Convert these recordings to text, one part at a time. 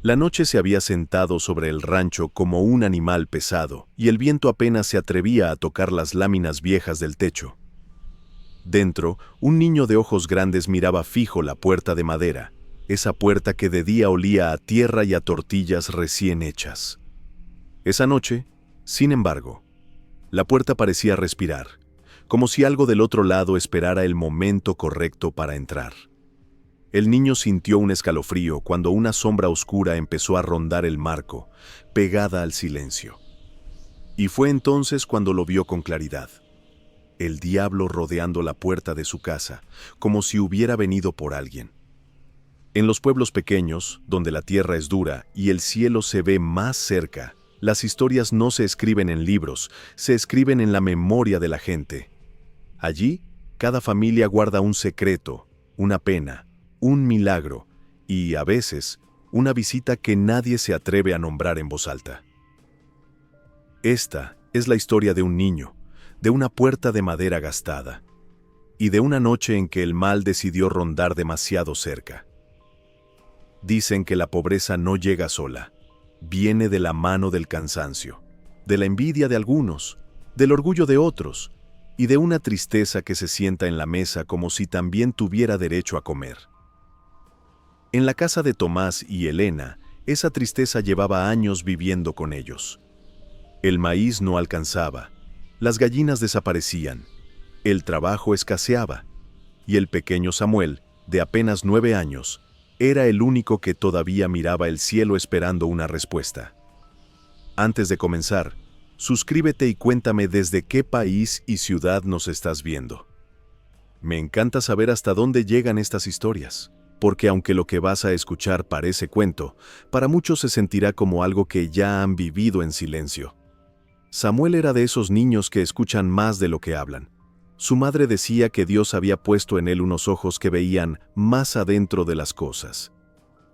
La noche se había sentado sobre el rancho como un animal pesado, y el viento apenas se atrevía a tocar las láminas viejas del techo. Dentro, un niño de ojos grandes miraba fijo la puerta de madera, esa puerta que de día olía a tierra y a tortillas recién hechas. Esa noche, sin embargo, la puerta parecía respirar, como si algo del otro lado esperara el momento correcto para entrar. El niño sintió un escalofrío cuando una sombra oscura empezó a rondar el marco, pegada al silencio. Y fue entonces cuando lo vio con claridad. El diablo rodeando la puerta de su casa, como si hubiera venido por alguien. En los pueblos pequeños, donde la tierra es dura y el cielo se ve más cerca, las historias no se escriben en libros, se escriben en la memoria de la gente. Allí, cada familia guarda un secreto, una pena, un milagro y, a veces, una visita que nadie se atreve a nombrar en voz alta. Esta es la historia de un niño, de una puerta de madera gastada, y de una noche en que el mal decidió rondar demasiado cerca. Dicen que la pobreza no llega sola, viene de la mano del cansancio, de la envidia de algunos, del orgullo de otros, y de una tristeza que se sienta en la mesa como si también tuviera derecho a comer. En la casa de Tomás y Elena, esa tristeza llevaba años viviendo con ellos. El maíz no alcanzaba, las gallinas desaparecían, el trabajo escaseaba, y el pequeño Samuel, de apenas 9 años, era el único que todavía miraba el cielo esperando una respuesta. Antes de comenzar, suscríbete y cuéntame desde qué país y ciudad nos estás viendo. Me encanta saber hasta dónde llegan estas historias, porque aunque lo que vas a escuchar parece cuento, para muchos se sentirá como algo que ya han vivido en silencio. Samuel era de esos niños que escuchan más de lo que hablan. Su madre decía que Dios había puesto en él unos ojos que veían más adentro de las cosas.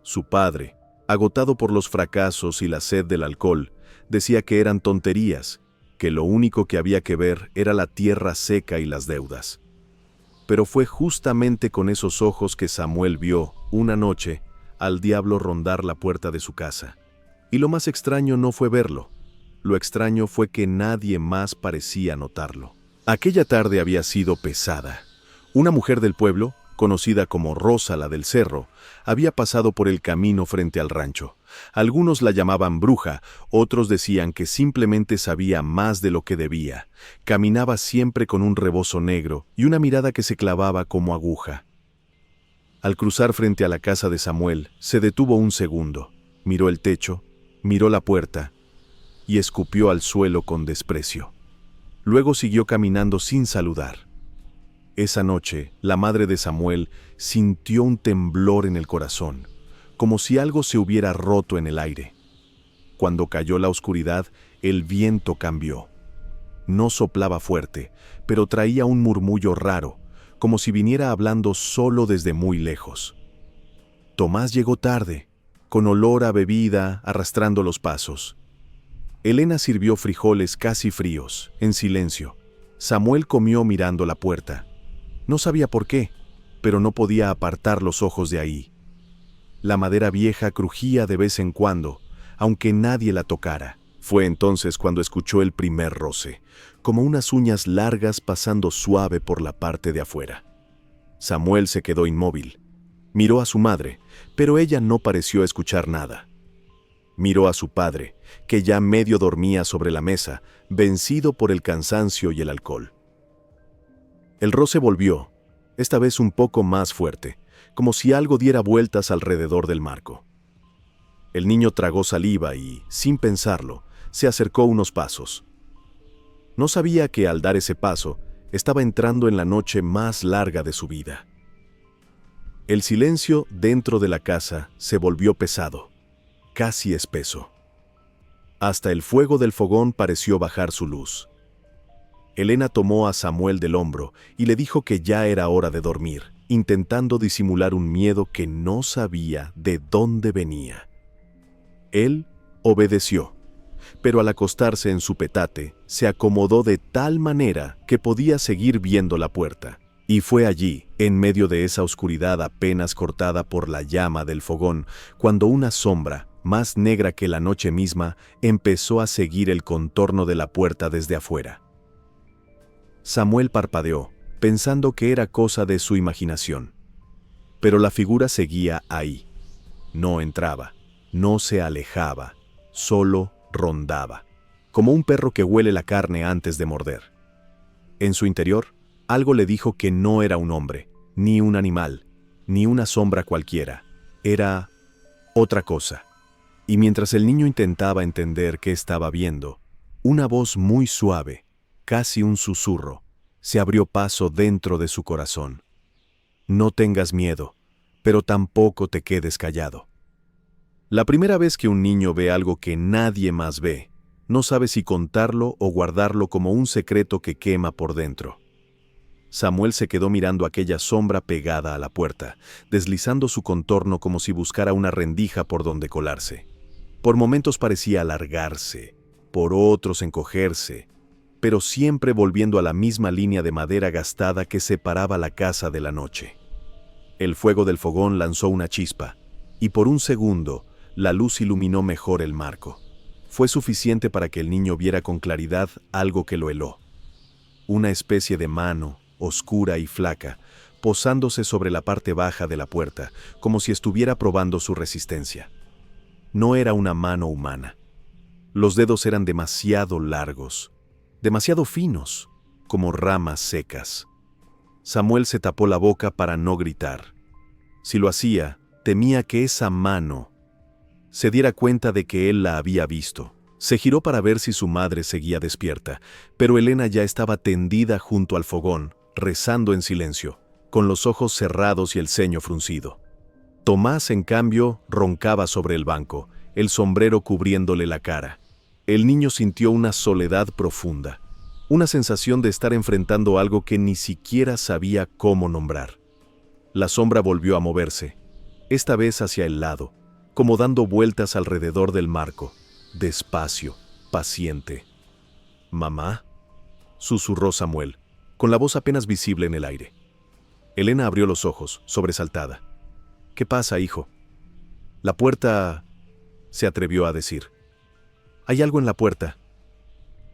Su padre, agotado por los fracasos y la sed del alcohol, decía que eran tonterías, que lo único que había que ver era la tierra seca y las deudas. Pero fue justamente con esos ojos que Samuel vio, una noche, al diablo rondar la puerta de su casa. Y lo más extraño no fue verlo. Lo extraño fue que nadie más parecía notarlo. Aquella tarde había sido pesada. Una mujer del pueblo, conocida como Rosa la del Cerro, había pasado por el camino frente al rancho. Algunos la llamaban bruja, otros decían que simplemente sabía más de lo que debía. Caminaba siempre con un rebozo negro y una mirada que se clavaba como aguja. Al cruzar frente a la casa de Samuel, se detuvo un segundo, miró el techo, miró la puerta y escupió al suelo con desprecio. Luego siguió caminando sin saludar. Esa noche, la madre de Samuel sintió un temblor en el corazón, como si algo se hubiera roto en el aire. Cuando cayó la oscuridad, el viento cambió. No soplaba fuerte, pero traía un murmullo raro, como si viniera hablando solo desde muy lejos. Tomás llegó tarde, con olor a bebida, arrastrando los pasos. Elena sirvió frijoles casi fríos, en silencio. Samuel comió mirando la puerta. No sabía por qué, pero no podía apartar los ojos de ahí. La madera vieja crujía de vez en cuando, aunque nadie la tocara. Fue entonces cuando escuchó el primer roce, como unas uñas largas pasando suave por la parte de afuera. Samuel se quedó inmóvil. Miró a su madre, pero ella no pareció escuchar nada. Miró a su padre, que ya medio dormía sobre la mesa, vencido por el cansancio y el alcohol. El roce volvió, esta vez un poco más fuerte, como si algo diera vueltas alrededor del marco. El niño tragó saliva y, sin pensarlo, se acercó unos pasos. No sabía que al dar ese paso, estaba entrando en la noche más larga de su vida. El silencio dentro de la casa se volvió pesado, casi espeso. Hasta el fuego del fogón pareció bajar su luz. Elena tomó a Samuel del hombro y le dijo que ya era hora de dormir, intentando disimular un miedo que no sabía de dónde venía. Él obedeció, pero al acostarse en su petate, se acomodó de tal manera que podía seguir viendo la puerta. Y fue allí, en medio de esa oscuridad apenas cortada por la llama del fogón, cuando una sombra, más negra que la noche misma, empezó a seguir el contorno de la puerta desde afuera. Samuel parpadeó, pensando que era cosa de su imaginación. Pero la figura seguía ahí. No entraba, no se alejaba, solo rondaba, como un perro que huele la carne antes de morder. En su interior, algo le dijo que no era un hombre, ni un animal, ni una sombra cualquiera. Era otra cosa. Y mientras el niño intentaba entender qué estaba viendo, una voz muy suave, casi un susurro, se abrió paso dentro de su corazón. No tengas miedo, pero tampoco te quedes callado. La primera vez que un niño ve algo que nadie más ve, no sabe si contarlo o guardarlo como un secreto que quema por dentro. Samuel se quedó mirando aquella sombra pegada a la puerta, deslizando su contorno como si buscara una rendija por donde colarse. Por momentos parecía alargarse, por otros encogerse, pero siempre volviendo a la misma línea de madera gastada que separaba la casa de la noche. El fuego del fogón lanzó una chispa, y por un segundo, la luz iluminó mejor el marco. Fue suficiente para que el niño viera con claridad algo que lo heló. Una especie de mano, oscura y flaca, posándose sobre la parte baja de la puerta, como si estuviera probando su resistencia. No era una mano humana. Los dedos eran demasiado largos, demasiado finos, como ramas secas. Samuel se tapó la boca para no gritar. Si lo hacía, temía que esa mano se diera cuenta de que él la había visto. Se giró para ver si su madre seguía despierta, pero Elena ya estaba tendida junto al fogón, rezando en silencio, con los ojos cerrados y el ceño fruncido. Tomás, en cambio, roncaba sobre el banco, el sombrero cubriéndole la cara. El niño sintió una soledad profunda, una sensación de estar enfrentando algo que ni siquiera sabía cómo nombrar. La sombra volvió a moverse, esta vez hacia el lado, como dando vueltas alrededor del marco, despacio, paciente. «¿Mamá?», susurró Samuel, con la voz apenas visible en el aire. Elena abrió los ojos, sobresaltada. «¿Qué pasa, hijo?». «La puerta», se atrevió a decir. «Hay algo en la puerta».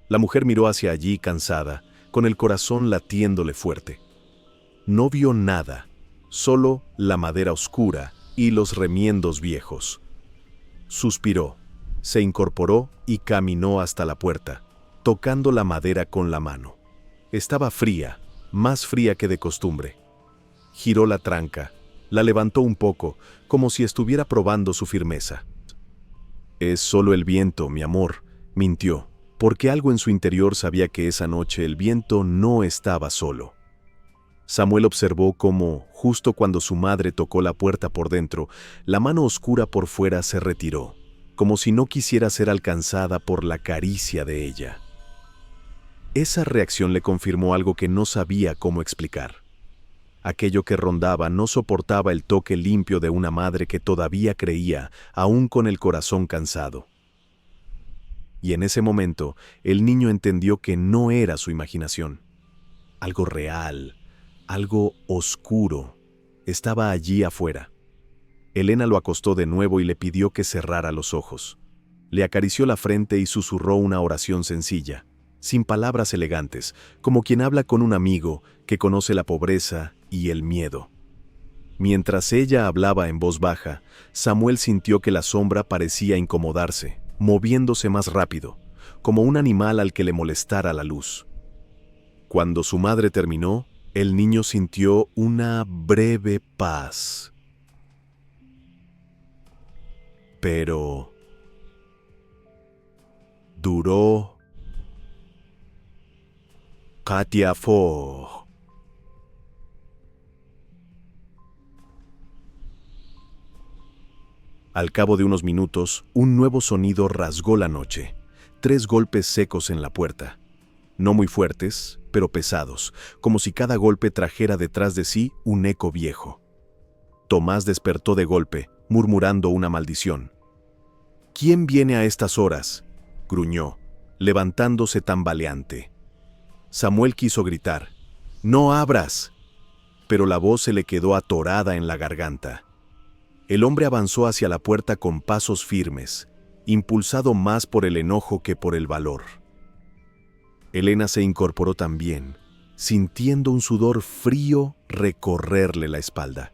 La mujer miró hacia allí cansada, con el corazón latiéndole fuerte. No vio nada, solo la madera oscura y los remiendos viejos. Suspiró, se incorporó y caminó hasta la puerta, tocando la madera con la mano. Estaba fría, más fría que de costumbre. Giró la tranca, la levantó un poco, como si estuviera probando su firmeza. «Es solo el viento, mi amor», mintió, porque algo en su interior sabía que esa noche el viento no estaba solo. Samuel observó cómo, justo cuando su madre tocó la puerta por dentro, la mano oscura por fuera se retiró, como si no quisiera ser alcanzada por la caricia de ella. Esa reacción le confirmó algo que no sabía cómo explicar. Aquello que rondaba no soportaba el toque limpio de una madre que todavía creía, aún con el corazón cansado. Y en ese momento, el niño entendió que no era su imaginación. Algo real, algo oscuro, estaba allí afuera. Elena lo acostó de nuevo y le pidió que cerrara los ojos. Le acarició la frente y susurró una oración sencilla, sin palabras elegantes, como quien habla con un amigo que conoce la pobreza y el miedo. Mientras ella hablaba en voz baja, Samuel sintió que la sombra parecía incomodarse, moviéndose más rápido, como un animal al que le molestara la luz. Cuando su madre terminó, el niño sintió una breve paz. Pero duró Katia Fo. Al cabo de unos minutos, un nuevo sonido rasgó la noche. 3 golpes secos en la puerta. No muy fuertes, pero pesados, como si cada golpe trajera detrás de sí un eco viejo. Tomás despertó de golpe, murmurando una maldición. «¿Quién viene a estas horas?», gruñó, levantándose tambaleante. Samuel quiso gritar, «¡No abras!», pero la voz se le quedó atorada en la garganta. El hombre avanzó hacia la puerta con pasos firmes, impulsado más por el enojo que por el valor. Elena se incorporó también, sintiendo un sudor frío recorrerle la espalda.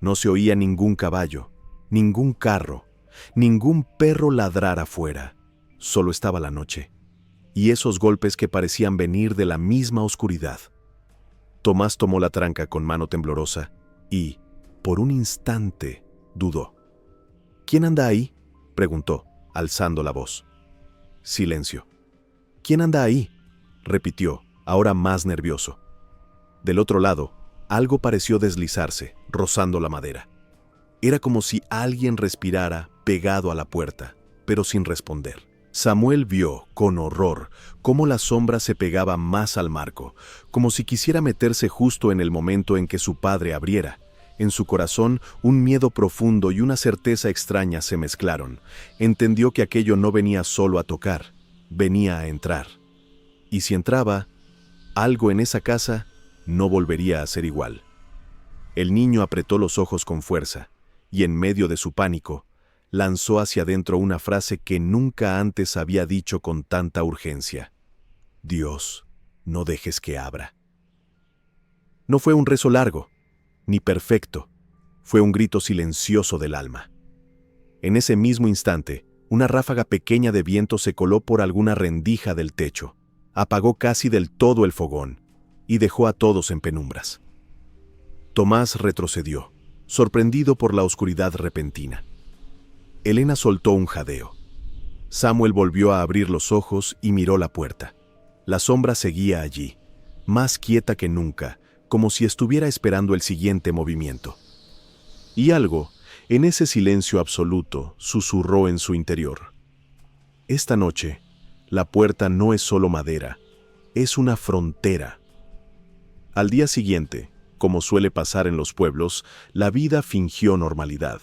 No se oía ningún caballo, ningún carro, ningún perro ladrar afuera. Solo estaba la noche, y esos golpes que parecían venir de la misma oscuridad. Tomás tomó la tranca con mano temblorosa y, por un instante, dudó. ¿Quién anda ahí?, preguntó, alzando la voz. Silencio. ¿Quién anda ahí?, repitió, ahora más nervioso. Del otro lado, algo pareció deslizarse, rozando la madera. Era como si alguien respirara pegado a la puerta, pero sin responder. Samuel vio, con horror, cómo la sombra se pegaba más al marco, como si quisiera meterse justo en el momento en que su padre abriera. En su corazón, un miedo profundo y una certeza extraña se mezclaron. Entendió que aquello no venía solo a tocar, venía a entrar. Y si entraba, algo en esa casa no volvería a ser igual. El niño apretó los ojos con fuerza, y en medio de su pánico, lanzó hacia adentro una frase que nunca antes había dicho con tanta urgencia. Dios, no dejes que abra. No fue un rezo largo, ni perfecto, fue un grito silencioso del alma. En ese mismo instante, una ráfaga pequeña de viento se coló por alguna rendija del techo, apagó casi del todo el fogón y dejó a todos en penumbras. Tomás retrocedió, sorprendido por la oscuridad repentina. Elena soltó un jadeo. Samuel volvió a abrir los ojos y miró la puerta. La sombra seguía allí, más quieta que nunca, como si estuviera esperando el siguiente movimiento. Y algo, en ese silencio absoluto, susurró en su interior. Esta noche, la puerta no es solo madera, es una frontera. Al día siguiente, como suele pasar en los pueblos, la vida fingió normalidad.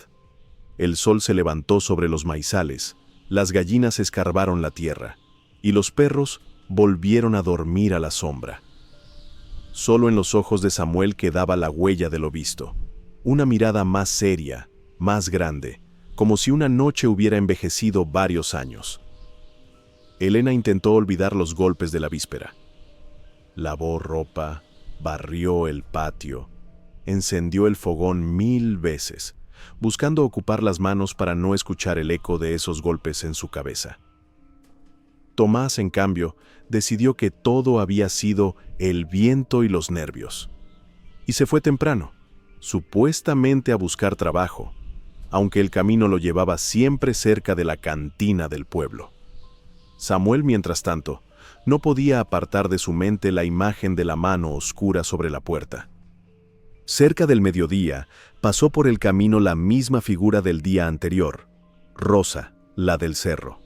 El sol se levantó sobre los maizales, las gallinas escarbaron la tierra, y los perros volvieron a dormir a la sombra. Solo en los ojos de Samuel quedaba la huella de lo visto, una mirada más seria, más grande, como si una noche hubiera envejecido varios años. Elena intentó olvidar los golpes de la víspera. Lavó ropa, barrió el patio, encendió el fogón 1000 veces, buscando ocupar las manos para no escuchar el eco de esos golpes en su cabeza. Tomás, en cambio, decidió que todo había sido el viento y los nervios. Y se fue temprano, supuestamente a buscar trabajo, aunque el camino lo llevaba siempre cerca de la cantina del pueblo. Samuel, mientras tanto, no podía apartar de su mente la imagen de la mano oscura sobre la puerta. Cerca del mediodía, pasó por el camino la misma figura del día anterior, Rosa, la del cerro.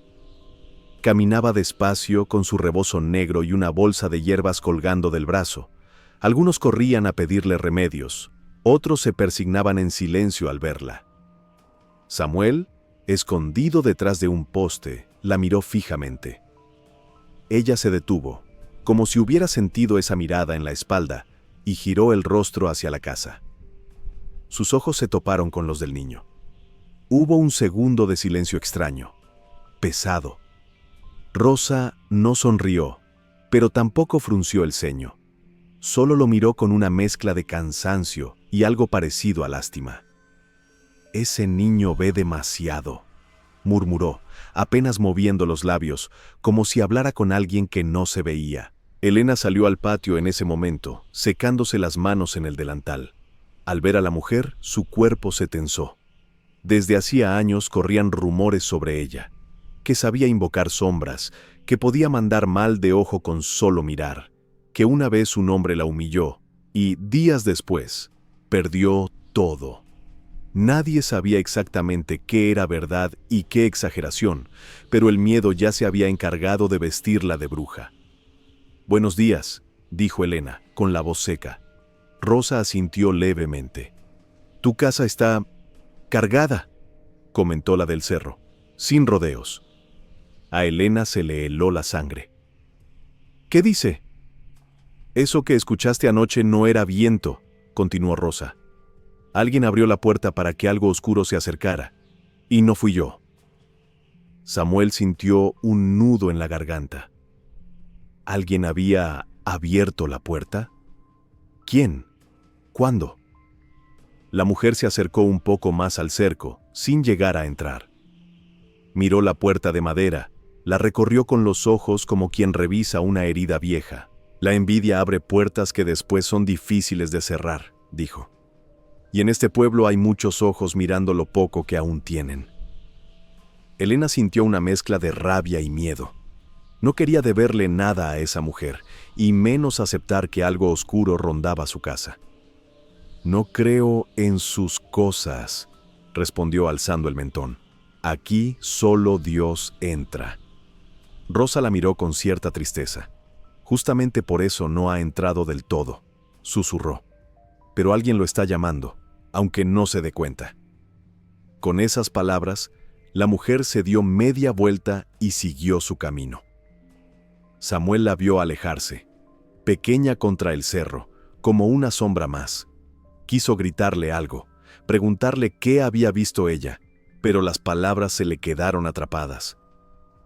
Caminaba despacio con su rebozo negro y una bolsa de hierbas colgando del brazo. Algunos corrían a pedirle remedios, otros se persignaban en silencio al verla. Samuel, escondido detrás de un poste, la miró fijamente. Ella se detuvo, como si hubiera sentido esa mirada en la espalda, y giró el rostro hacia la casa. Sus ojos se toparon con los del niño. Hubo un segundo de silencio extraño, pesado. Rosa no sonrió, pero tampoco frunció el ceño. Solo lo miró con una mezcla de cansancio y algo parecido a lástima. «Ese niño ve demasiado», murmuró, apenas moviendo los labios, como si hablara con alguien que no se veía. Elena salió al patio en ese momento, secándose las manos en el delantal. Al ver a la mujer, su cuerpo se tensó. Desde hacía años corrían rumores sobre ella, que sabía invocar sombras, que podía mandar mal de ojo con solo mirar, que una vez un hombre la humilló y, días después, perdió todo. Nadie sabía exactamente qué era verdad y qué exageración, pero el miedo ya se había encargado de vestirla de bruja. «Buenos días», dijo Elena, con la voz seca. Rosa asintió levemente. «Tu casa está cargada», comentó la del cerro, sin rodeos. A Elena se le heló la sangre. «¿Qué dice?» «Eso que escuchaste anoche no era viento», continuó Rosa. Alguien abrió la puerta para que algo oscuro se acercara, y no fui yo. Samuel sintió un nudo en la garganta. ¿Alguien había abierto la puerta? ¿Quién? ¿Cuándo? La mujer se acercó un poco más al cerco, sin llegar a entrar. Miró la puerta de madera, la recorrió con los ojos como quien revisa una herida vieja. La envidia abre puertas que después son difíciles de cerrar, dijo. Y en este pueblo hay muchos ojos mirando lo poco que aún tienen. Elena sintió una mezcla de rabia y miedo. No quería deberle nada a esa mujer, y menos aceptar que algo oscuro rondaba su casa. No creo en sus cosas, respondió alzando el mentón. Aquí solo Dios entra. Rosa la miró con cierta tristeza. Justamente por eso no ha entrado del todo, susurró. Pero alguien lo está llamando, aunque no se dé cuenta. Con esas palabras, la mujer se dio media vuelta y siguió su camino. Samuel la vio alejarse, pequeña contra el cerro, como una sombra más. Quiso gritarle algo, preguntarle qué había visto ella, pero las palabras se le quedaron atrapadas.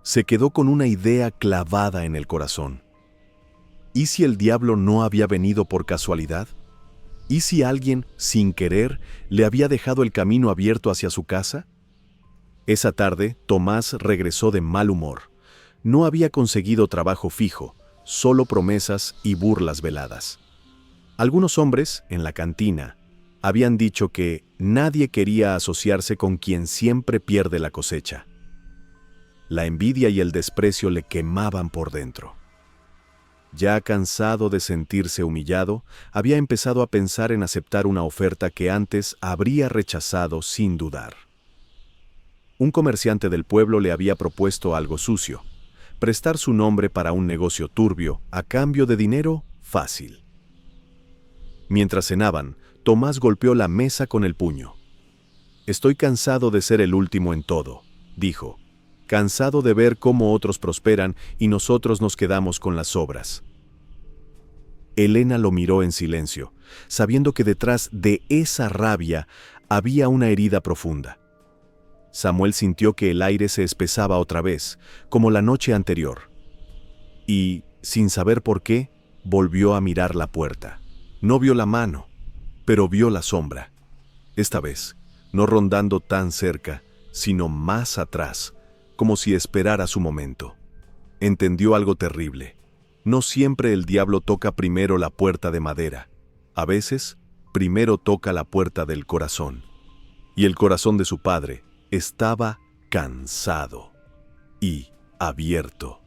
Se quedó con una idea clavada en el corazón. ¿Y si el diablo no había venido por casualidad? ¿Y si alguien, sin querer, le había dejado el camino abierto hacia su casa? Esa tarde, Tomás regresó de mal humor. No había conseguido trabajo fijo, solo promesas y burlas veladas. Algunos hombres, en la cantina, habían dicho que nadie quería asociarse con quien siempre pierde la cosecha. La envidia y el desprecio le quemaban por dentro. Ya cansado de sentirse humillado, había empezado a pensar en aceptar una oferta que antes habría rechazado sin dudar. Un comerciante del pueblo le había propuesto algo sucio: prestar su nombre para un negocio turbio a cambio de dinero fácil. Mientras cenaban, Tomás golpeó la mesa con el puño. «Estoy cansado de ser el último en todo», dijo. «Cansado de ver cómo otros prosperan y nosotros nos quedamos con las sobras». Elena lo miró en silencio, sabiendo que detrás de esa rabia había una herida profunda. Samuel sintió que el aire se espesaba otra vez, como la noche anterior. Y, sin saber por qué, volvió a mirar la puerta. No vio la mano, pero vio la sombra. Esta vez, no rondando tan cerca, sino más atrás, como si esperara su momento. Entendió algo terrible. No siempre el diablo toca primero la puerta de madera. A veces, primero toca la puerta del corazón. Y el corazón de su padre estaba cansado y abierto.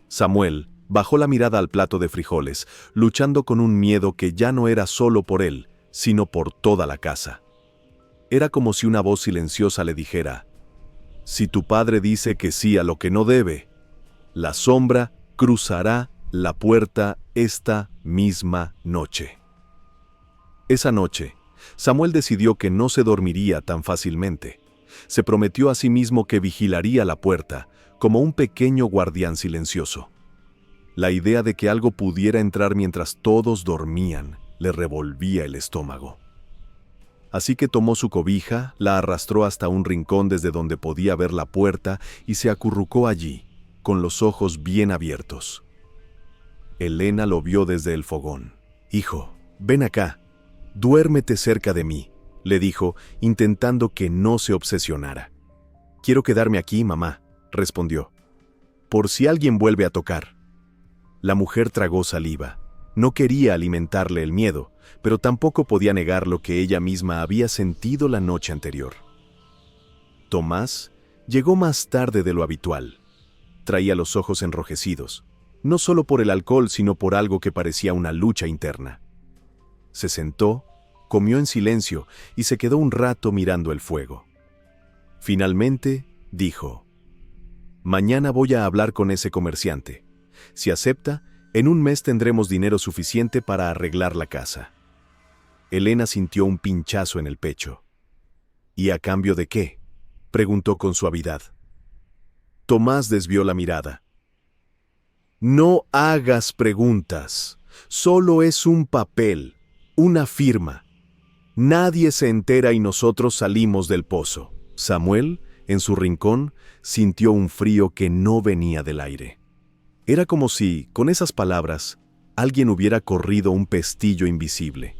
Samuel bajó la mirada al plato de frijoles, luchando con un miedo que ya no era solo por él, sino por toda la casa. Era como si una voz silenciosa le dijera: «Si tu padre dice que sí a lo que no debe, la sombra cruzará la puerta esta misma noche». Esa noche, Samuel decidió que no se dormiría tan fácilmente. Se prometió a sí mismo que vigilaría la puerta, como un pequeño guardián silencioso. La idea de que algo pudiera entrar mientras todos dormían le revolvía el estómago. Así que tomó su cobija, la arrastró hasta un rincón desde donde podía ver la puerta y se acurrucó allí, con los ojos bien abiertos. Elena lo vio desde el fogón. «Hijo, ven acá, duérmete cerca de mí», le dijo, intentando que no se obsesionara. «Quiero quedarme aquí, mamá», respondió. «Por si alguien vuelve a tocar». La mujer tragó saliva. No quería alimentarle el miedo, pero tampoco podía negar lo que ella misma había sentido la noche anterior. Tomás llegó más tarde de lo habitual. Traía los ojos enrojecidos, no solo por el alcohol, sino por algo que parecía una lucha interna. Se sentó, comió en silencio y se quedó un rato mirando el fuego. Finalmente, dijo: «Mañana voy a hablar con ese comerciante. Si acepta, en un mes tendremos dinero suficiente para arreglar la casa». Elena sintió un pinchazo en el pecho. «¿Y a cambio de qué?», preguntó con suavidad. Tomás desvió la mirada. «No hagas preguntas. Solo es un papel, una firma. Nadie se entera y nosotros salimos del pozo. Samuel, en su rincón, sintió un frío que no venía del aire. Era como si, con esas palabras, alguien hubiera corrido un pestillo invisible.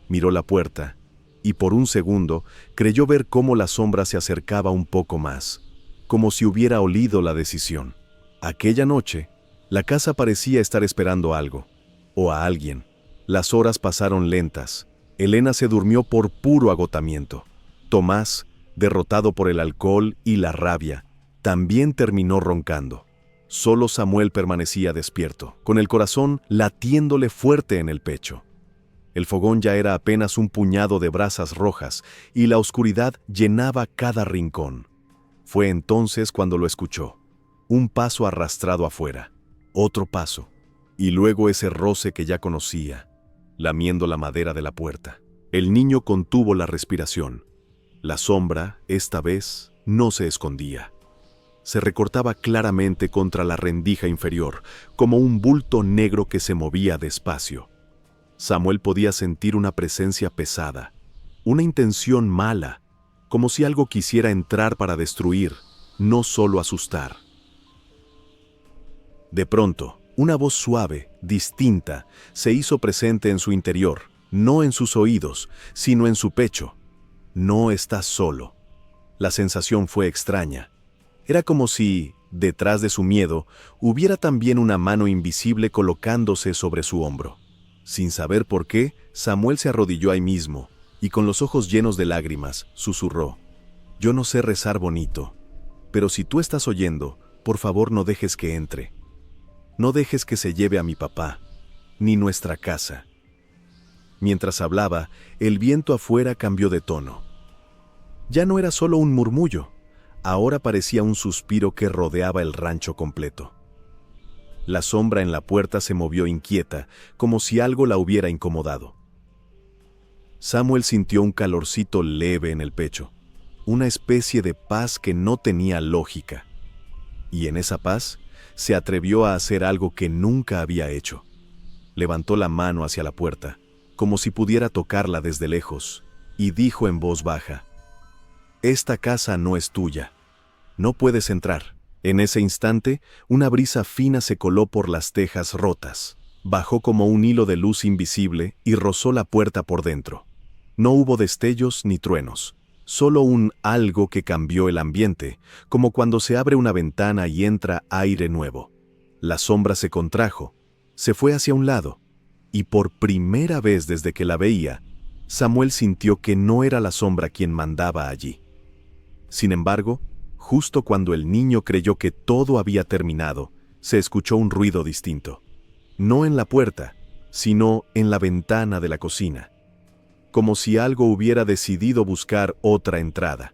Miró la puerta y por un segundo creyó ver cómo la sombra se acercaba un poco más, como si hubiera olido la decisión. Aquella noche, la casa parecía estar esperando algo, o a alguien. Las horas pasaron lentas. Elena se durmió por puro agotamiento. Tomás, derrotado por el alcohol y la rabia, también terminó roncando. Solo Samuel permanecía despierto, con el corazón latiéndole fuerte en el pecho. El fogón ya era apenas un puñado de brasas rojas y la oscuridad llenaba cada rincón. Fue entonces cuando lo escuchó. Un paso arrastrado afuera, otro paso, y luego ese roce que ya conocía, lamiendo la madera de la puerta. El niño contuvo la respiración. La sombra, esta vez, no se escondía. Se recortaba claramente contra la rendija inferior, como un bulto negro que se movía despacio. Samuel podía sentir una presencia pesada, una intención mala, como si algo quisiera entrar para destruir, no solo asustar. De pronto, una voz suave, distinta, se hizo presente en su interior, no en sus oídos, sino en su pecho. No estás solo. La sensación fue extraña. Era como si, detrás de su miedo, hubiera también una mano invisible colocándose sobre su hombro. Sin saber por qué, Samuel se arrodilló ahí mismo, y con los ojos llenos de lágrimas, susurró: «Yo no sé rezar bonito, pero si tú estás oyendo, por favor no dejes que entre. No dejes que se lleve a mi papá, ni nuestra casa». Mientras hablaba, el viento afuera cambió de tono. Ya no era solo un murmullo, ahora parecía un suspiro que rodeaba el rancho completo. La sombra en la puerta se movió inquieta, como si algo la hubiera incomodado. Samuel sintió un calorcito leve en el pecho, una especie de paz que no tenía lógica. Y en esa paz, se atrevió a hacer algo que nunca había hecho. Levantó la mano hacia la puerta, como si pudiera tocarla desde lejos, y dijo en voz baja: «Esta casa no es tuya. No puedes entrar». En ese instante, una brisa fina se coló por las tejas rotas, bajó como un hilo de luz invisible y rozó la puerta por dentro. No hubo destellos ni truenos, solo un algo que cambió el ambiente, como cuando se abre una ventana y entra aire nuevo. La sombra se contrajo, se fue hacia un lado, y por primera vez desde que la veía, Samuel sintió que no era la sombra quien mandaba allí. Sin embargo, justo cuando el niño creyó que todo había terminado, se escuchó un ruido distinto. No en la puerta, sino en la ventana de la cocina. Como si algo hubiera decidido buscar otra entrada.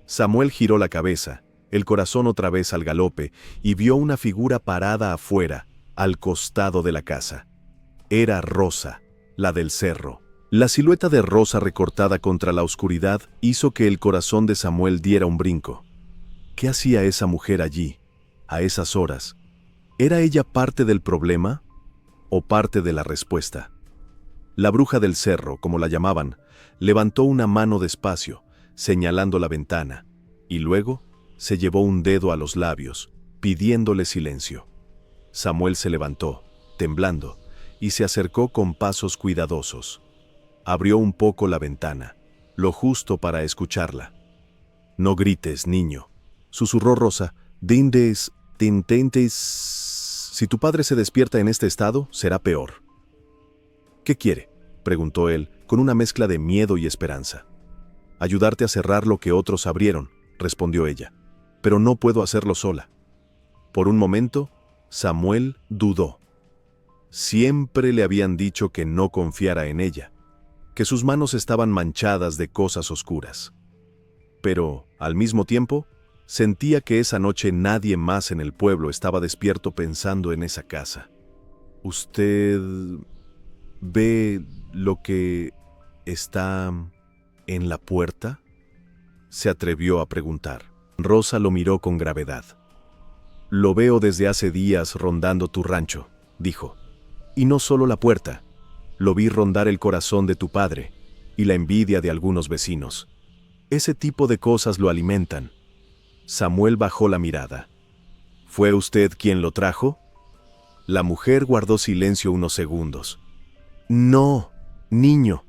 Samuel giró la cabeza, el corazón otra vez al galope, y vio una figura parada afuera, al costado de la casa. Era Rosa, la del cerro. La silueta de Rosa recortada contra la oscuridad hizo que el corazón de Samuel diera un brinco. ¿Qué hacía esa mujer allí, a esas horas? ¿Era ella parte del problema o parte de la respuesta? La bruja del cerro, como la llamaban, levantó una mano despacio, señalando la ventana, y luego se llevó un dedo a los labios, pidiéndole silencio. Samuel se levantó, temblando, y se acercó con pasos cuidadosos. Abrió un poco la ventana, lo justo para escucharla. «No grites, niño», susurró Rosa. «Dindes, tintentes. Si tu padre se despierta en este estado, será peor». «¿Qué quiere?», preguntó él, con una mezcla de miedo y esperanza. «Ayudarte a cerrar lo que otros abrieron», respondió ella, «pero no puedo hacerlo sola». Por un momento, Samuel dudó. Siempre le habían dicho que no confiara en ella, que sus manos estaban manchadas de cosas oscuras. Pero, al mismo tiempo, sentía que esa noche nadie más en el pueblo estaba despierto pensando en esa casa. «¿Usted ve lo que está en la puerta?», se atrevió a preguntar. Rosa lo miró con gravedad. «Lo veo desde hace días rondando tu rancho», dijo. «Y no solo la puerta, lo vi rondar el corazón de tu padre, y la envidia de algunos vecinos. Ese tipo de cosas lo alimentan. Samuel bajó la mirada. ¿Fue usted quien lo trajo? La mujer guardó silencio unos segundos. No, niño.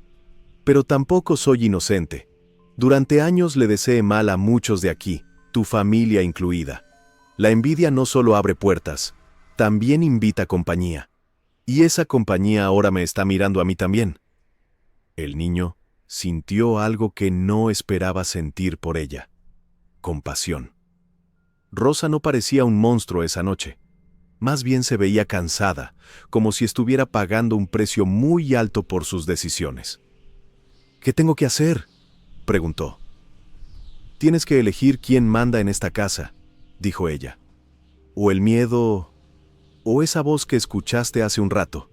Pero tampoco soy inocente. Durante años le deseé mal a muchos de aquí, tu familia incluida. La envidia no solo abre puertas, también invita compañía. Y esa compañía ahora me está mirando a mí también. El niño sintió algo que no esperaba sentir por ella: compasión. Rosa no parecía un monstruo esa noche. Más bien se veía cansada, como si estuviera pagando un precio muy alto por sus decisiones. ¿Qué tengo que hacer?, preguntó. Tienes que elegir quién manda en esta casa, dijo ella. O el miedo, o esa voz que escuchaste hace un rato.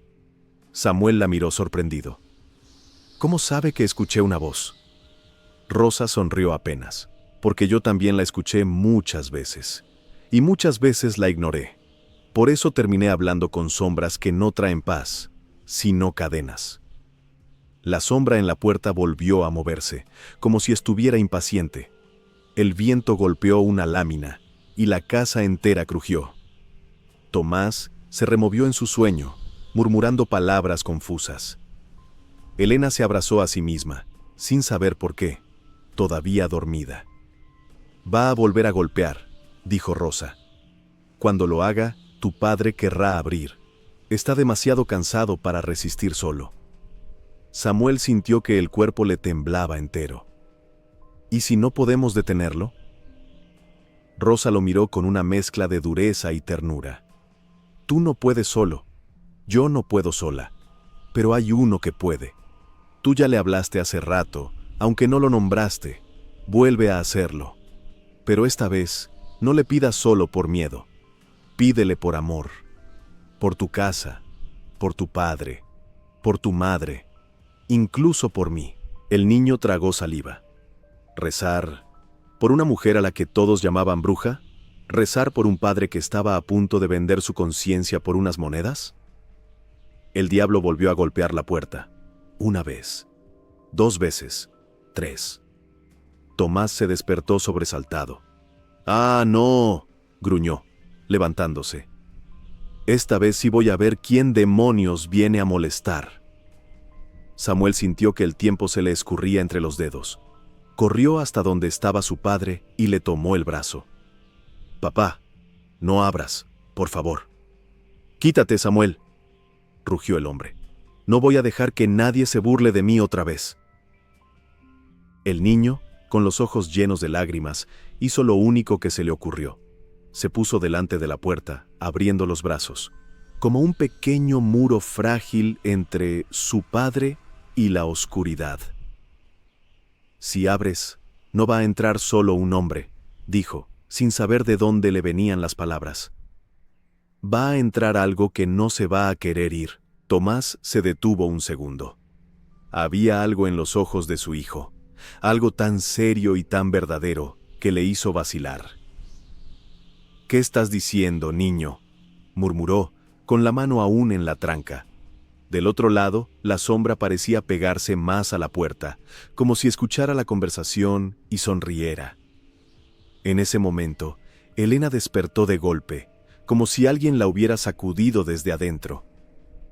Samuel la miró sorprendido. ¿Cómo sabe que escuché una voz? Rosa sonrió apenas, porque yo también la escuché muchas veces. Y muchas veces la ignoré. Por eso terminé hablando con sombras que no traen paz, sino cadenas. La sombra en la puerta volvió a moverse, como si estuviera impaciente. El viento golpeó una lámina, y la casa entera crujió. Tomás se removió en su sueño, murmurando palabras confusas. Elena se abrazó a sí misma, sin saber por qué, todavía dormida. Va a volver a golpear, dijo Rosa. Cuando lo haga, tu padre querrá abrir. Está demasiado cansado para resistir solo. Samuel sintió que el cuerpo le temblaba entero. ¿Y si no podemos detenerlo? Rosa lo miró con una mezcla de dureza y ternura. Tú no puedes solo, yo no puedo sola, pero hay uno que puede. Tú ya le hablaste hace rato, aunque no lo nombraste, vuelve a hacerlo. Pero esta vez, no le pidas solo por miedo, pídele por amor, por tu casa, por tu padre, por tu madre, incluso por mí. El niño tragó saliva. ¿Rezar por una mujer a la que todos llamaban bruja? ¿Rezar por un padre que estaba a punto de vender su conciencia por unas monedas? El diablo volvió a golpear la puerta. Una vez, 2 veces, 3. Tomás se despertó sobresaltado. ¡Ah, no!, gruñó, levantándose. Esta vez sí voy a ver quién demonios viene a molestar. Samuel sintió que el tiempo se le escurría entre los dedos. Corrió hasta donde estaba su padre y le tomó el brazo. «Papá, no abras, por favor». «Quítate, Samuel», rugió el hombre. «No voy a dejar que nadie se burle de mí otra vez». El niño, con los ojos llenos de lágrimas, hizo lo único que se le ocurrió. Se puso delante de la puerta, abriendo los brazos, como un pequeño muro frágil entre su padre y la oscuridad. «Si abres, no va a entrar solo un hombre», dijo, sin saber de dónde le venían las palabras. «Va a entrar algo que no se va a querer ir». Tomás se detuvo un segundo. Había algo en los ojos de su hijo, algo tan serio y tan verdadero que le hizo vacilar. «¿Qué estás diciendo, niño?», murmuró, con la mano aún en la tranca. Del otro lado, la sombra parecía pegarse más a la puerta, como si escuchara la conversación y sonriera. En ese momento, Elena despertó de golpe, como si alguien la hubiera sacudido desde adentro.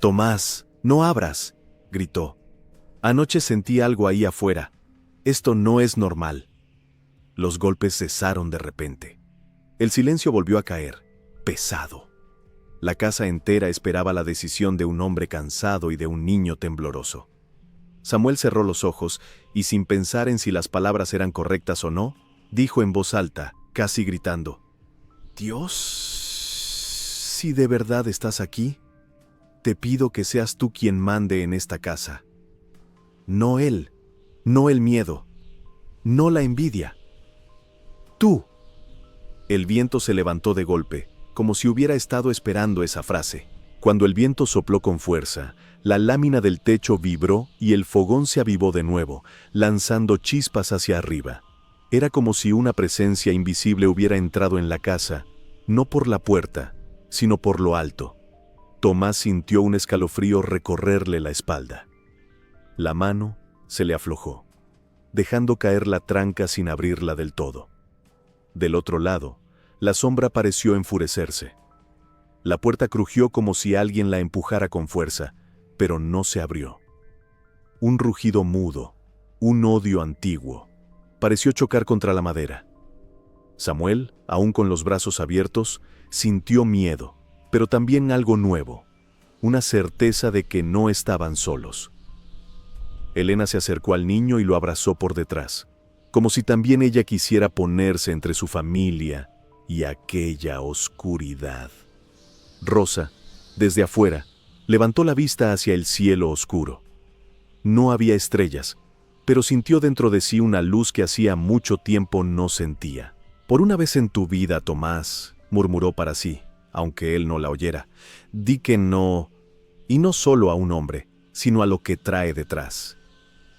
«Tomás, no abras», gritó. «Anoche sentí algo ahí afuera. Esto no es normal». Los golpes cesaron de repente. El silencio volvió a caer, pesado. La casa entera esperaba la decisión de un hombre cansado y de un niño tembloroso. Samuel cerró los ojos y, sin pensar en si las palabras eran correctas o no, dijo en voz alta, casi gritando: «Dios, si de verdad estás aquí, te pido que seas tú quien mande en esta casa. No él, no el miedo, no la envidia. Tú». El viento se levantó de golpe, como si hubiera estado esperando esa frase. Cuando el viento sopló con fuerza, la lámina del techo vibró y el fogón se avivó de nuevo, lanzando chispas hacia arriba. Era como si una presencia invisible hubiera entrado en la casa, no por la puerta, sino por lo alto. Tomás sintió un escalofrío recorrerle la espalda. La mano se le aflojó, dejando caer la tranca sin abrirla del todo. Del otro lado, la sombra pareció enfurecerse. La puerta crujió como si alguien la empujara con fuerza, pero no se abrió. Un rugido mudo, un odio antiguo, pareció chocar contra la madera. Samuel, aún con los brazos abiertos, sintió miedo, pero también algo nuevo, una certeza de que no estaban solos. Elena se acercó al niño y lo abrazó por detrás, como si también ella quisiera ponerse entre su familia y aquella oscuridad. Rosa, desde afuera, levantó la vista hacia el cielo oscuro. No había estrellas, pero sintió dentro de sí una luz que hacía mucho tiempo no sentía. «Por una vez en tu vida, Tomás», murmuró para sí, aunque él no la oyera, «di que no, y no solo a un hombre, sino a lo que trae detrás».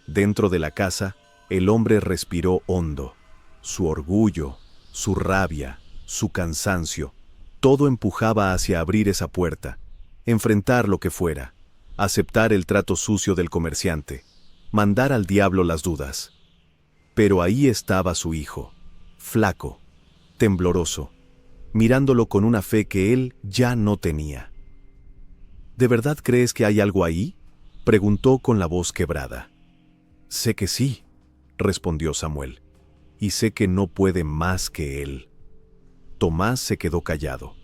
Dentro de la casa, el hombre respiró hondo. Su orgullo, su rabia, su cansancio, todo empujaba hacia abrir esa puerta, enfrentar lo que fuera, aceptar el trato sucio del comerciante, mandar al diablo las dudas. Pero ahí estaba su hijo, flaco, tembloroso, mirándolo con una fe que él ya no tenía. «¿De verdad crees que hay algo ahí?», preguntó con la voz quebrada. «Sé que sí», respondió Samuel, «y sé que no puede más que él». Tomás se quedó callado.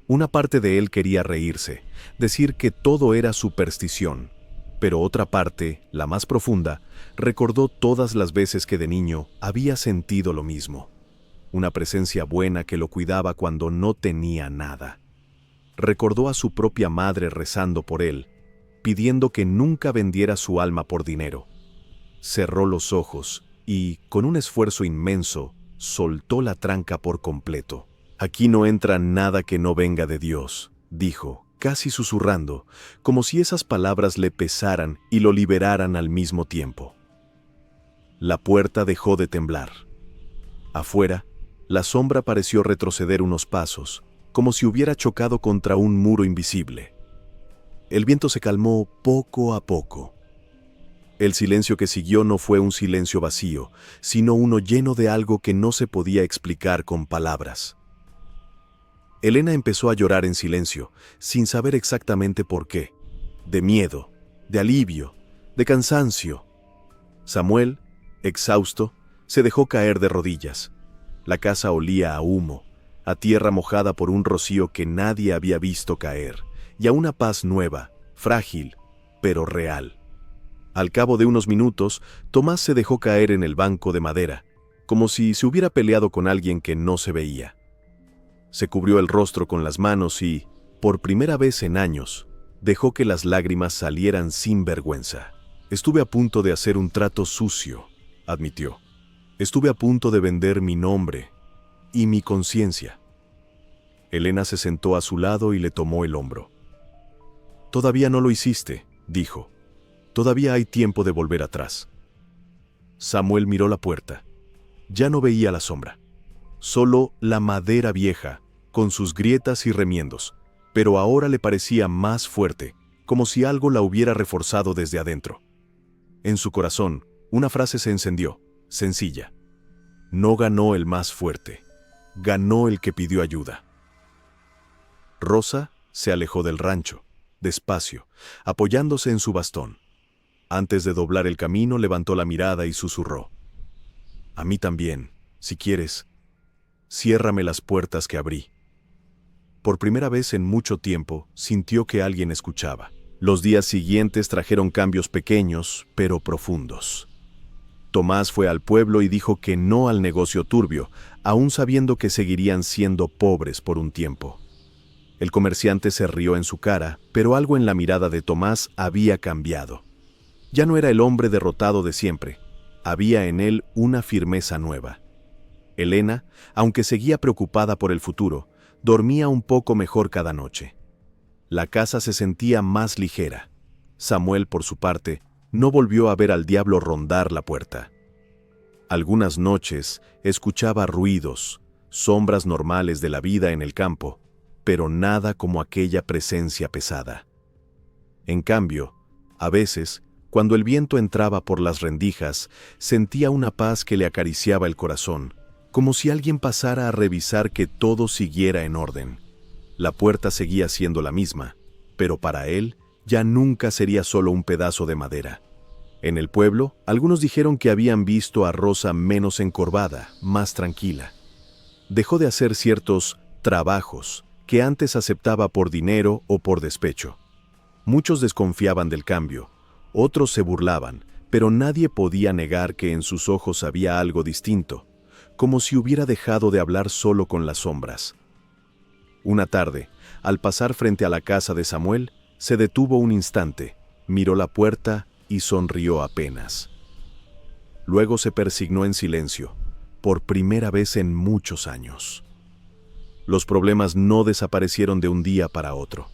Una parte de él quería reírse, decir que todo era superstición, pero otra parte, la más profunda, recordó todas las veces que de niño había sentido lo mismo. Una presencia buena que lo cuidaba cuando no tenía nada. Recordó a su propia madre rezando por él, pidiendo que nunca vendiera su alma por dinero. Cerró los ojos y, con un esfuerzo inmenso, soltó la tranca por completo. «Aquí no entra nada que no venga de Dios», dijo, casi susurrando, como si esas palabras le pesaran y lo liberaran al mismo tiempo. La puerta dejó de temblar. Afuera, la sombra pareció retroceder unos pasos, como si hubiera chocado contra un muro invisible. El viento se calmó poco a poco. El silencio que siguió no fue un silencio vacío, sino uno lleno de algo que no se podía explicar con palabras. Elena empezó a llorar en silencio, sin saber exactamente por qué. De miedo, de alivio, de cansancio. Samuel, exhausto, se dejó caer de rodillas. La casa olía a humo, a tierra mojada por un rocío que nadie había visto caer, y a una paz nueva, frágil, pero real. Al cabo de unos minutos, Tomás se dejó caer en el banco de madera, como si se hubiera peleado con alguien que no se veía. Se cubrió el rostro con las manos y, por primera vez en años, dejó que las lágrimas salieran sin vergüenza. «Estuve a punto de hacer un trato sucio», admitió. «Estuve a punto de vender mi nombre y mi conciencia». Elena se sentó a su lado y le tomó el hombro. «Todavía no lo hiciste», dijo. «Todavía hay tiempo de volver atrás». Samuel miró la puerta. Ya no veía la sombra. Solo la madera vieja, con sus grietas y remiendos, pero ahora le parecía más fuerte, como si algo la hubiera reforzado desde adentro. En su corazón, una frase se encendió, sencilla. No ganó el más fuerte, ganó el que pidió ayuda. Rosa se alejó del rancho, despacio, apoyándose en su bastón. Antes de doblar el camino, levantó la mirada y susurró. «A mí también, si quieres, ciérrame las puertas que abrí». Por primera vez en mucho tiempo, sintió que alguien escuchaba. Los días siguientes trajeron cambios pequeños, pero profundos. Tomás fue al pueblo y dijo que no al negocio turbio, aún sabiendo que seguirían siendo pobres por un tiempo. El comerciante se rió en su cara, pero algo en la mirada de Tomás había cambiado. Ya no era el hombre derrotado de siempre. Había en él una firmeza nueva. Elena, aunque seguía preocupada por el futuro, dormía un poco mejor cada noche. La casa se sentía más ligera. Samuel, por su parte, no volvió a ver al diablo rondar la puerta. Algunas noches escuchaba ruidos, sombras normales de la vida en el campo, pero nada como aquella presencia pesada. En cambio, a veces, Cuando el viento entraba por las rendijas, sentía una paz que le acariciaba el corazón, como si alguien pasara a revisar que todo siguiera en orden. La puerta seguía siendo la misma, pero para él ya nunca sería solo un pedazo de madera. En el pueblo, algunos dijeron que habían visto a Rosa menos encorvada, más tranquila. Dejó de hacer ciertos trabajos que antes aceptaba por dinero o por despecho. Muchos desconfiaban del cambio, otros se burlaban, pero nadie podía negar que en sus ojos había algo distinto, como si hubiera dejado de hablar solo con las sombras. Una tarde, al pasar frente a la casa de Samuel, se detuvo un instante, miró la puerta y sonrió apenas. Luego se persignó en silencio, por primera vez en muchos años. Los problemas no desaparecieron de un día para otro.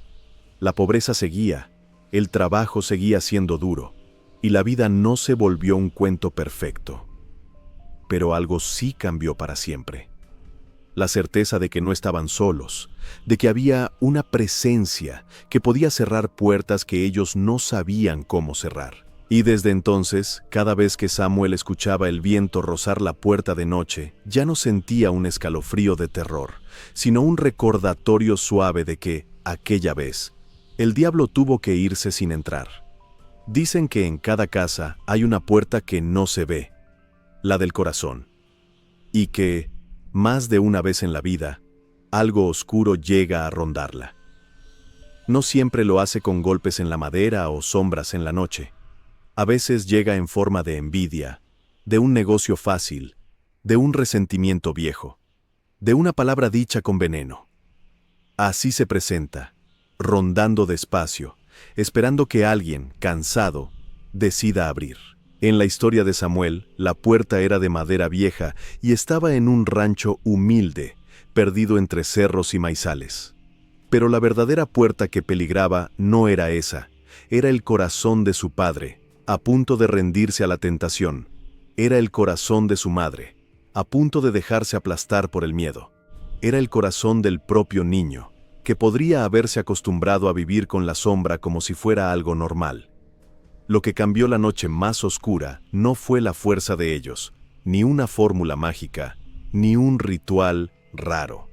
La pobreza seguía, el trabajo seguía siendo duro, y la vida no se volvió un cuento perfecto. Pero algo sí cambió para siempre. La certeza de que no estaban solos, de que había una presencia que podía cerrar puertas que ellos no sabían cómo cerrar. Y desde entonces, cada vez que Samuel escuchaba el viento rozar la puerta de noche, ya no sentía un escalofrío de terror, sino un recordatorio suave de que, aquella vez, el diablo tuvo que irse sin entrar. Dicen que en cada casa hay una puerta que no se ve, la del corazón, y que, más de una vez en la vida, algo oscuro llega a rondarla. No siempre lo hace con golpes en la madera o sombras en la noche. A veces llega en forma de envidia, de un negocio fácil, de un resentimiento viejo, de una palabra dicha con veneno. Así se presenta, rondando despacio, esperando que alguien, cansado, decida abrir. En la historia de Samuel, la puerta era de madera vieja y estaba en un rancho humilde, perdido entre cerros y maizales. Pero la verdadera puerta que peligraba no era esa, era el corazón de su padre, a punto de rendirse a la tentación. Era el corazón de su madre, a punto de dejarse aplastar por el miedo. Era el corazón del propio niño, que podría haberse acostumbrado a vivir con la sombra como si fuera algo normal. Lo que cambió la noche más oscura no fue la fuerza de ellos, ni una fórmula mágica, ni un ritual raro.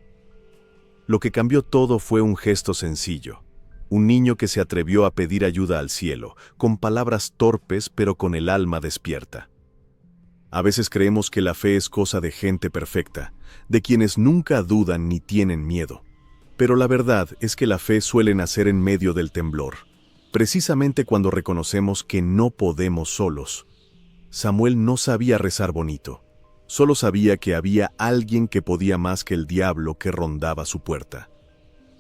Lo que cambió todo fue un gesto sencillo. Un niño que se atrevió a pedir ayuda al cielo, con palabras torpes pero con el alma despierta. A veces creemos que la fe es cosa de gente perfecta, de quienes nunca dudan ni tienen miedo. Pero la verdad es que la fe suele nacer en medio del temblor, precisamente cuando reconocemos que no podemos solos. Samuel no sabía rezar bonito, solo sabía que había alguien que podía más que el diablo que rondaba su puerta.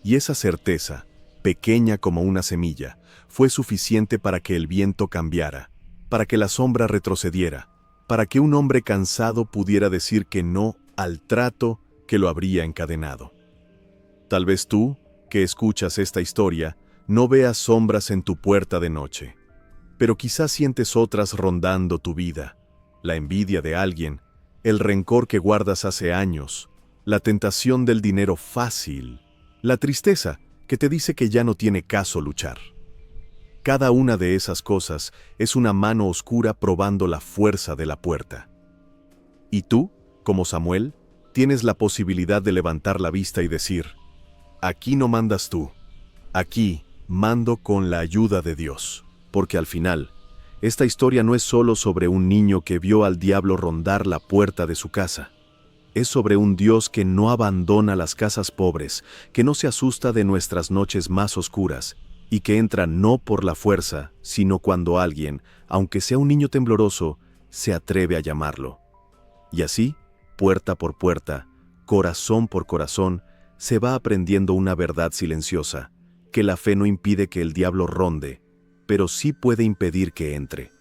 Y esa certeza, pequeña como una semilla, fue suficiente para que el viento cambiara, para que la sombra retrocediera, para que un hombre cansado pudiera decir que no al trato que lo habría encadenado. Tal vez tú, que escuchas esta historia, no veas sombras en tu puerta de noche, pero quizás sientes otras rondando tu vida, la envidia de alguien, el rencor que guardas hace años, la tentación del dinero fácil, la tristeza que te dice que ya no tiene caso luchar. Cada una de esas cosas es una mano oscura probando la fuerza de la puerta. Y tú, como Samuel, tienes la posibilidad de levantar la vista y decir: aquí no mandas tú, aquí mando con la ayuda de Dios. Porque al final, esta historia no es solo sobre un niño que vio al diablo rondar la puerta de su casa. Es sobre un Dios que no abandona las casas pobres, que no se asusta de nuestras noches más oscuras, y que entra no por la fuerza, sino cuando alguien, aunque sea un niño tembloroso, se atreve a llamarlo. Y así, puerta por puerta, corazón por corazón, se va aprendiendo una verdad silenciosa, que la fe no impide que el diablo ronde, pero sí puede impedir que entre.